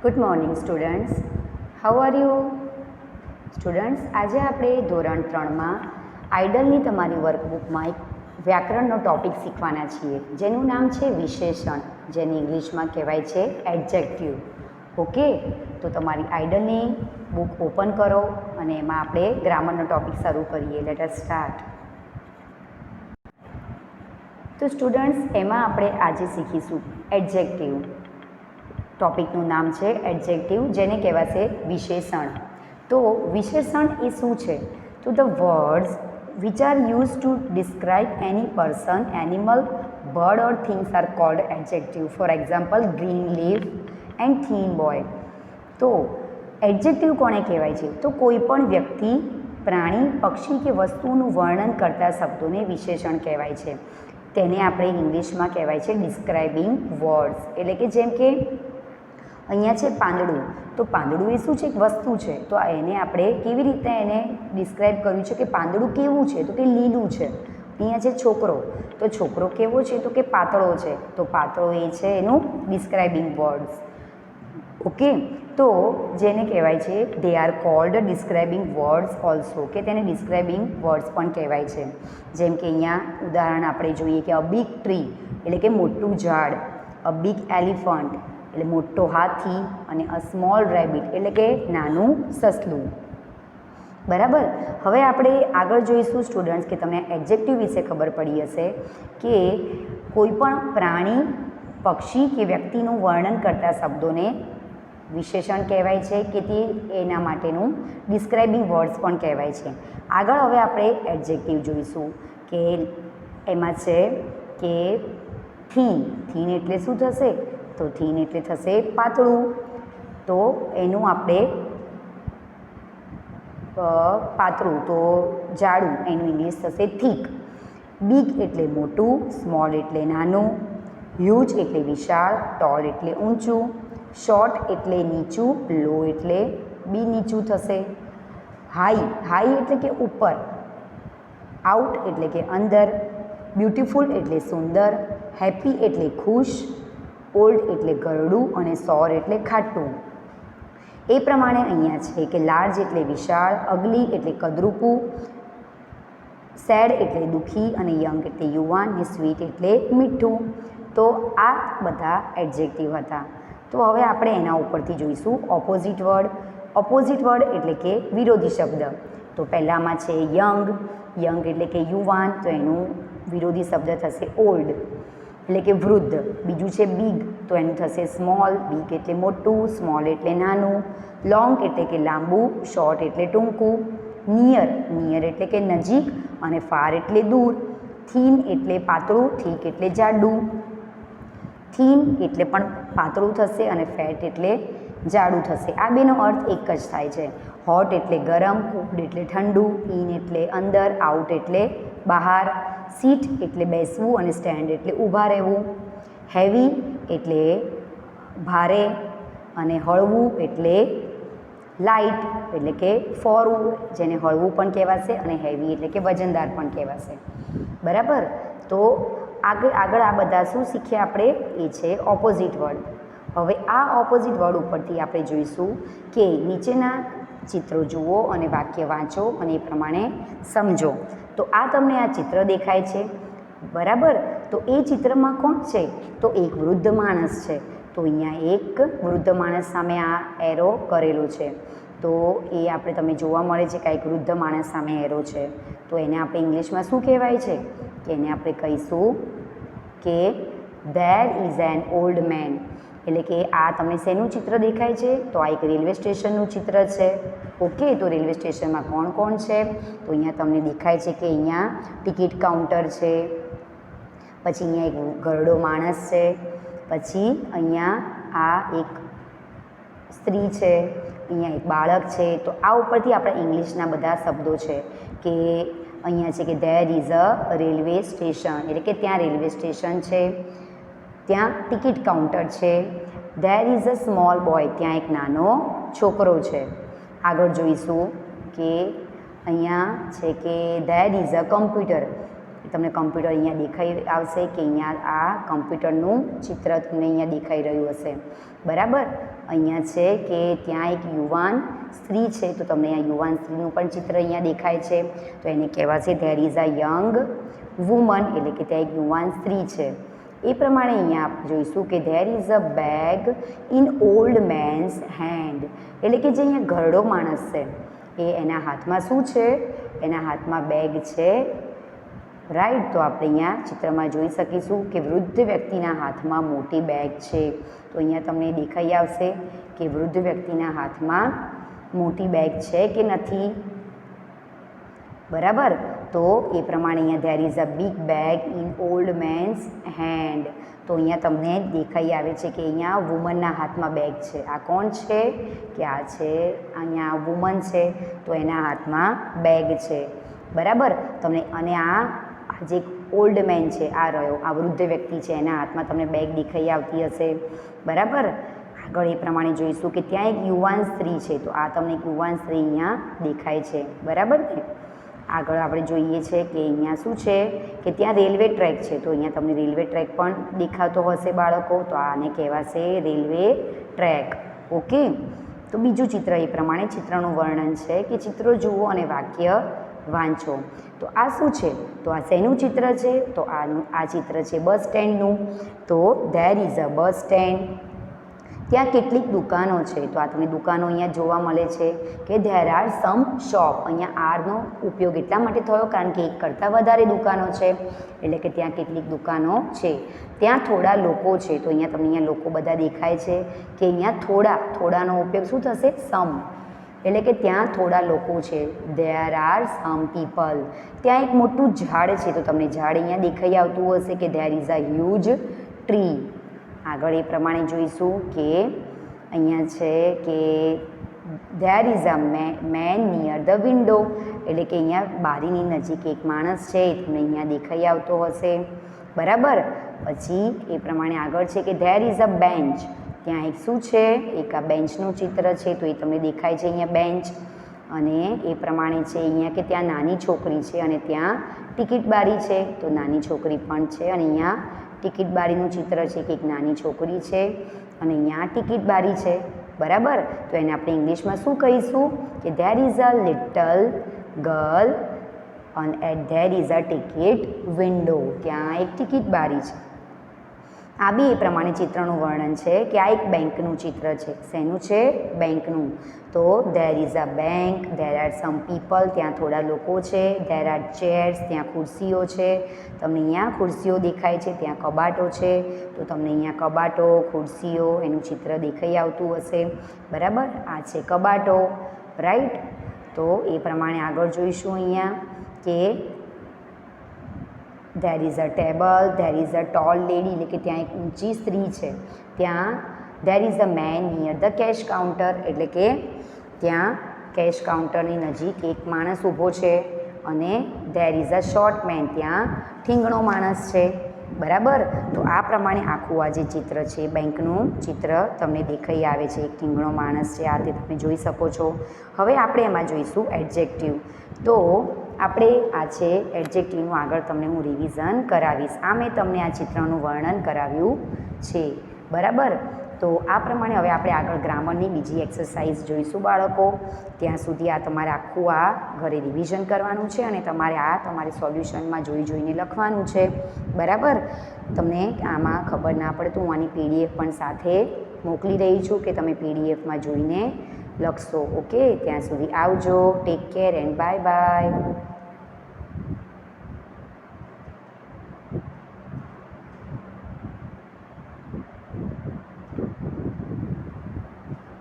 Good morning students. How are you students? આજે આપણે ધોરણ 3માં આઇડલની તમારી વર્કબુકમાં એક વ્યાકરણનો ટૉપિક શીખવાના છીએ, જેનું નામ છે વિશેષણ, જેને ઇંગ્લિશમાં કહેવાય છે એડજેક્ટિવ. ઓકે, તો તમારી આઇડલની બુક ઓપન કરો અને એમાં આપણે ગ્રામરનો ટૉપિક શરૂ કરીએ. Let us start. તો સ્ટુડન્ટ્સ, એમાં આપણે આજે શીખીશું એડજેક્ટિવ. ટૉપિકનું નામ છે એડજેક્ટિવ, જેને કહેવાશે વિશેષણ. તો વિશેષણ એ શું છે? તો the words which are use to describe any person, animal, bird or things are cold adjective. For example, green leaf and thin boy. તો એડજેક્ટિવ કોને કહેવાય છે? તો કોઈ પણ વ્યક્તિ, પ્રાણી, પક્ષી કે વસ્તુનું વર્ણન કરતા શબ્દોને વિશેષણ કહેવાય છે. તેને આપણે ઇંગ્લિશમાં કહેવાય છે ડિસ્ક્રાઇબિંગ વર્ડ્સ. એટલે કે જેમ કે અહીંયા છે પાંદડું, તો પાંદડું એ શું છે? એક વસ્તુ છે. તો એને આપણે કેવી રીતે એને ડિસ્ક્રાઇબ કર્યું છે કે પાંદડું કેવું છે? તો કે લીલું છે. અહીંયા છે છોકરો, તો છોકરો કેવો છે? તો કે પાતળો છે. તો પાતળો એ છે એનું ડિસ્ક્રાઇબિંગ વર્ડ્સ. ઓકે, તો જેને કહેવાય છે they are cold describing words also, કે તેને ડિસ્ક્રાઇબિંગ વર્ડ્સ પણ કહેવાય છે. જેમ કે અહીંયા ઉદાહરણ આપણે જોઈએ કે અ બિગ ટ્રી એટલે કે મોટું ઝાડ, અ બિગ એલિફન્ટ એટલે મોટો હાથી, અને અ સ્મોલ રેબિટ એટલે કે નાનું સસલું. બરાબર. હવે આપણે આગળ જોઈશું સ્ટુડન્ટ્સ કે તમને એડજેક્ટિવ વિશે ખબર પડી હશે કે કોઈ પણ પ્રાણી, પક્ષી કે વ્યક્તિનું વર્ણન કરતા શબ્દોને વિશેષણ કહેવાય છે, કે તે એના માટેનું ડિસ્ક્રાઇબિંગ વર્ડ્સ પણ કહેવાય છે. આગળ હવે આપણે એડજેક્ટિવ જોઈશું કે એમાં છે કે થીન. થીન એટલે શું થશે? તો થીન એટલે થશે પાતળું. તો એનું આપણે પાતળું, તો જાડું, એનું ઇંગ્લિશ થશે થીક. બિગ એટલે મોટું, સ્મોલ એટલે નાનું, હ્યુજ એટલે વિશાળ, ટોલ એટલે ઊંચું, શોર્ટ એટલે નીચું, લો એટલે બી નીચું થશે. હાઈ, હાઈ એટલે કે ઉપર, આઉટ એટલે કે અંદર, બ્યુટીફુલ એટલે સુંદર, હેપી એટલે ખુશ, ઓલ્ડ એટલે ઘરડું, અને સોર એટલે ખાટું. એ પ્રમાણે અહીંયા છે કે લાર્જ એટલે વિશાળ, અગલી એટલે કદરૂપું, સેડ એટલે દુઃખી, અને યંગ એટલે યુવાન, ને સ્વીટ એટલે મીઠું. તો આ બધા એડજેક્ટિવ હતા. તો હવે આપણે એના ઉપરથી જોઈશું ઓપોઝિટ વર્ડ. ઓપોઝિટ વર્ડ એટલે કે વિરોધી શબ્દ. તો પહેલામાં છે યંગ. યંગ એટલે કે યુવાન, તો એનું વિરોધી શબ્દ થશે ઓલ્ડ એટલે કે વૃદ્ધ. બીજું છે બિગ, તો એનું થશે સ્મોલ. બિગ એટલે મોટું, સ્મોલ એટલે નાનું. લોંગ એટલે કે લાંબુ, શોર્ટ એટલે ટૂંકું. નિયર, નિયર એટલે કે નજીક, અને ફાર એટલે દૂર. થીન એટલે પાતળું, થીક એટલે જાડું. થીન એટલે પણ પાતળું થશે, અને ફેટ એટલે જાડું થશે. આ બેનો અર્થ એક જ થાય છે. હોટ એટલે ગરમ, કુલ્ડ એટલે ઠંડુ, ઇન એટલે અંદર, આઉટ એટલે બહાર, સીટ એટલે બેસવું, અને સ્ટેન્ડ એટલે ઊભા રહેવું. હેવી એટલે ભારે, અને હળવું એટલે લાઇટ એટલે કે ફોરું, જેને હળવું પણ કહેવાશે, અને હેવી એટલે કે વજનદાર પણ કહેવાશે. બરાબર. તો આગળ આ બધા શું શીખ્યા આપણે? એ છે ઓપોઝિટ વર્ડ. હવે આ ઓપોઝિટ વર્ડ ઉપરથી આપણે જોઈશું કે નીચેના ચિત્રો જુઓ અને વાક્ય વાંચો અને એ પ્રમાણે સમજો. તો આ તમને આ ચિત્ર દેખાય છે, બરાબર? તો એ ચિત્રમાં કોણ છે? તો એક વૃદ્ધ માણસ છે. તો અહીંયા એક વૃદ્ધ માણસ સામે આ એરો કરેલો છે. તો એ આપણે તમે જોવા મળે છે કે આ એક વૃદ્ધ માણસ સામે એરો છે. તો એને આપણે ઇંગ્લિશમાં શું કહેવાય છે? કે એને આપણે કહીશું કે there is an old man. એટલે કે આ તમને શેનું ચિત્ર દેખાય છે? તો આ એક રેલવે સ્ટેશનનું ચિત્ર છે. ઓકે, તો રેલવે સ્ટેશનમાં કોણ કોણ છે? તો અહીંયા તમને દેખાય છે કે અહીંયા ટિકિટ કાઉન્ટર છે, પછી અહીંયા એક ઘરડો માણસ છે, પછી અહીંયા આ એક સ્ત્રી છે, અહીંયા એક બાળક છે. તો આ ઉપરથી આપણા ઇંગ્લિશના બધા શબ્દો છે કે અહીંયા છે કે there is a railway station, એટલે કે ત્યાં રેલવે સ્ટેશન છે. ત્યાં ટિકિટ કાઉન્ટર છે. There is a small boy, ત્યાં એક નાનો છોકરો છે. આગળ જોઈશું કે અહીંયા છે કે ધેર ઇઝ અ કમ્પ્યુટર, તમને કમ્પ્યુટર અહીંયા દેખાઈ આવશે કે અહીંયા આ કમ્પ્યુટરનું ચિત્ર તમને અહીંયા દેખાઈ રહ્યું હશે બરાબર. અહીંયા છે કે ત્યાં એક યુવાન સ્ત્રી છે તો તમને અહીંયા યુવાન સ્ત્રીનું પણ ચિત્ર અહીંયા દેખાય છે તો એને કહેવાશે there is a young woman એટલે કે ત્યાં એક યુવાન સ્ત્રી છે. એ પ્રમાણે અહીંયા આપણે જોઈશું કે there is a bag in old man's hand એટલે કે જે અહીંયા ઘરડો માણસ છે એ એના હાથમાં શું છે, એના હાથમાં બેગ છે રાઈટ. તો આપણે અહીંયા ચિત્રમાં જોઈ શકીશું કે વૃદ્ધ વ્યક્તિના હાથમાં મોટી બેગ છે. તો અહીંયા તમને દેખાઈ આવશે કે વૃદ્ધ વ્યક્તિના હાથમાં મોટી બેગ છે કે નથી બરાબર. તો એ પ્રમાણે અહીંયા there is a big bag in old man's hand. તો અહીંયા તમને દેખાઈ આવે છે કે અહીંયા વુમનના હાથમાં બેગ છે. આ કોણ છે કે આ છે અહીંયા વુમન છે તો એના હાથમાં બેગ છે બરાબર. તમને અને આ જે ઓલ્ડ મેન છે આ રહ્યો આ વૃદ્ધ વ્યક્તિ છે એના હાથમાં તમને બેગ દેખાઈ આવતી હશે બરાબર. આગળ એ પ્રમાણે જોઈશું કે ત્યાં એક યુવાન સ્ત્રી છે તો આ તમને એક યુવાન સ્ત્રી અહીંયા દેખાય છે બરાબર ને. આગળ આપણે જોઈએ છે કે અહીંયા શું છે કે ત્યાં રેલવે ટ્રેક છે તો અહીંયા તમને રેલવે ટ્રેક પણ દેખાતો હશે બાળકો. તો આને કહેવાશે રેલવે ટ્રેક. ઓકે. તો બીજું ચિત્ર એ પ્રમાણે ચિત્રનું વર્ણન છે કે ચિત્રો જુઓ અને વાક્ય વાંચો. તો આ શું છે તો આ શેનું ચિત્ર છે તો આ ચિત્ર છે બસ સ્ટેન્ડનું. તો there is a bus stand. ત્યાં કેટલીક દુકાનો છે તો આ તમને દુકાનો અહીંયા જોવા મળે છે કે ધેર આર સમ શોપ. અહીંયા આરનો ઉપયોગ એટલા માટે થયો કારણ કે એક કરતાં વધારે દુકાનો છે એટલે કે ત્યાં કેટલીક દુકાનો છે. ત્યાં થોડા લોકો છે તો અહીંયા તમને અહીંયા લોકો બધા દેખાય છે કે અહીંયા થોડાનો ઉપયોગ શું થશે સમ એટલે કે ત્યાં થોડા લોકો છે. There are some people. ત્યાં એક મોટું ઝાડ છે તો તમને ઝાડ અહીંયા દેખાઈ આવતું હશે કે there is a huge tree. આગળ એ પ્રમાણે જોઈશું કે અહીંયા છે કે there is a man near the window એટલે કે અહીંયા બારીની નજીક એક માણસ છે એ તમને અહીંયા દેખાઈ આવતો હશે બરાબર. પછી એ પ્રમાણે આગળ છે કે ધેર ઇઝ અ બેન્ચ. ત્યાં એક શું છે એક આ બેન્ચનું ચિત્ર છે તો એ તમને દેખાય છે અહીંયા બેન્ચ. અને એ પ્રમાણે છે અહીંયા કે ત્યાં નાની છોકરી છે અને ત્યાં ટિકિટ બારી છે તો નાની છોકરી પણ છે અને અહીંયા ટિકિટ બારીનું ચિત્ર છે કે એક નાની છોકરી છે અને અહીંયા ટિકિટ બારી છે બરાબર. તો એને આપણે ઇંગ્લિશમાં શું કહીશું કે there is a little girl and there is a ticket window. ત્યાં એક ટિકિટ બારી છે. આ બી એ પ્રમાણે ચિત્રનું વર્ણન છે કે આ એક બેંકનું ચિત્ર છે. શેનું છે બેંકનું. તો there is a bank. There are some people. ત્યાં થોડા લોકો છે. There are chairs. ત્યાં ખુરશીઓ છે. તમને અહીંયા ખુરશીઓ દેખાય છે. ત્યાં કબાટો છે તો તમને અહીંયા કબાટો ખુરશીઓ એનું ચિત્ર દેખાઈ આવતું હશે બરાબર. આ છે કબાટો રાઈટ. તો એ પ્રમાણે આગળ જોઈશું અહીંયા કે there is a table. There is a tall lady એટલે કે ત્યાં એક ઊંચી સ્ત્રી છે. ત્યાં there is a man near the cash counter એટલે કે ત્યાં કેશ કાઉન્ટરની નજીક એક માણસ ઊભો છે. અને there is a short man. ત્યાં ઠીંગણો માણસ છે બરાબર. તો આ પ્રમાણે આખું આ જે ચિત્ર છે બેંકનું ચિત્ર તમને દેખાઈ આવે છે. એક ઠીંગણો માણસ છે આ તે તમે જોઈ શકો છો. હવે આપણે એમાં જોઈશું એડજેક્ટિવ. તો આપણે આ છે એડજેક્ટિવનું આગળ તમને હું રિવિઝન કરાવીશ. આ મેં તમને આ ચિત્રનું વર્ણન કરાવ્યું છે બરાબર. તો આ પ્રમાણે હવે આપણે આગળ ગ્રામરની બીજી એક્સરસાઇઝ જોઈશું બાળકો. ત્યાં સુધી આ તમારે આખું આ ઘરે રિવિઝન કરવાનું છે અને તમારે સોલ્યુશનમાં જોઈને લખવાનું છે બરાબર. તમને આમાં ખબર ના પડે તો હું આની PDF પણ સાથે મોકલી રહી છું કે તમે PDFમાં જોઈને લખશો. ઓકે. ત્યાં સુધી આવજો. Take care and bye bye.